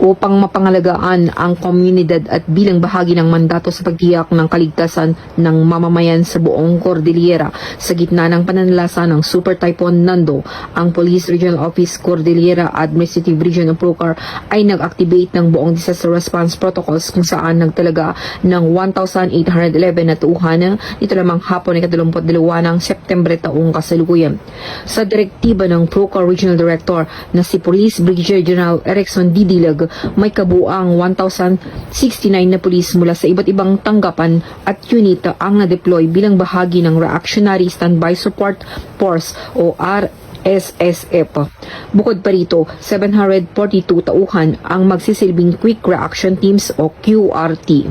upang mapangalagaan ang komunidad at bilang bahagi ng mandato sa pagtiyak ng kaligtasan ng mamamayan sa buong Cordillera. Sa gitna ng pananalasa ng Super Typhoon Nando, ang Police Regional Office Cordillera Administrative Region of Procar ay nag-activate ng buong disaster response protocols kung saan nagtalaga ng 1,811 na tuuhan ito lamang hapon ay 22 ng September taong kasalukuyan. Sa direktiba ng Procar Regional Director na si Police Brigadier General Erickson Didilag, may kabuang 1,069 na pulis mula sa iba't ibang tanggapan at unit ang na-deploy bilang bahagi ng Reactionary Standby Support Force o RSSF. Bukod pa rito, 742 tauhan ang magsisilbing Quick Reaction Teams o QRT.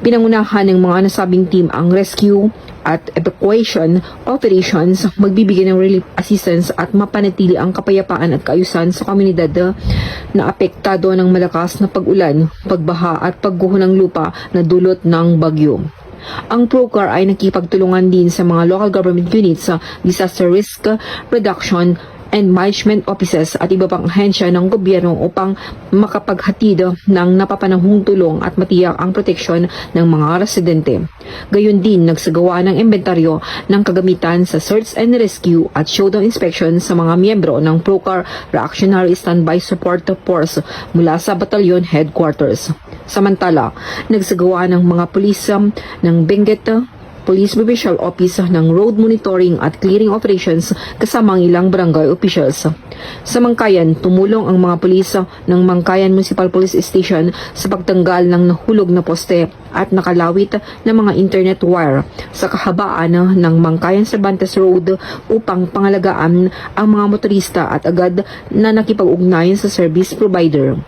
Pinangunahan ng mga nasabing team ang rescue at evacuation operations, magbibigay ng relief assistance at mapanatili ang kapayapaan at kaayusan sa komunidad na apektado ng malakas na pag-ulan, pagbaha at pagguho ng lupa na dulot ng bagyo. Ang Procar ay nakipagtulungan din sa mga local government units sa disaster risk reduction and management offices at iba pang ahensya ng gobyerno upang makapaghatid ng napapanahong tulong at matiyak ang proteksyon ng mga residente. Gayon din, nagsagawa ng inventaryo ng kagamitan sa search and rescue at showdown inspection sa mga miyembro ng Procar Reactionary Standby Support Force mula sa batalyon headquarters. Samantala, nagsagawa ng mga pulis ng Benguet Police Provincial Office ng road monitoring at clearing operations kasama ang ilang barangay officials. Sa Mangkayan, tumulong ang mga pulis ng Mangkayan Municipal Police Station sa pagtanggal ng nahulog na poste at nakalawit na mga internet wire sa kahabaan ng Mangkayan Cervantes Road upang pangalagaan ang mga motorista at agad na nakipag-ugnayan sa service provider.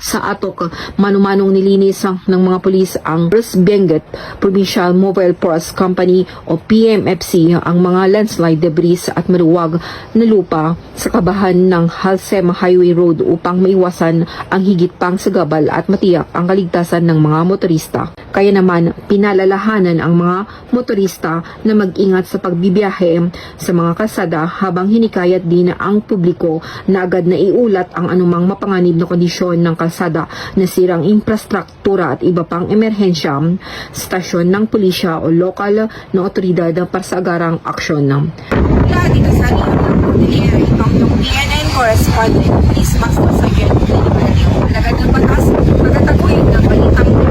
Sa atok, manumanong nilinis ng mga pulis ang First Benguet Provincial Mobile Force Company o PMFC ang mga landslide debris at maluwag na lupa sa kabahan ng Halsem Highway Road upang maiwasan ang higit pang sagabal at matiyak ang kaligtasan ng mga motorista. Kaya naman, pinalalahanan ang mga motorista na mag-ingat sa pagbibiyahe sa mga kalsada habang hinikayat din ang publiko na agad na iulat ang anumang mapanganib na kondisyon ng kalsada, nasirang infrastruktura at iba pang emerhensya, stasyon ng pulisya o lokal na otoridad para sa agarang aksyon. Mula dito sa Cordillera, itong PNN correspondent is Master Sergeant Alagad ng Batas, pagkataguyod ng balitang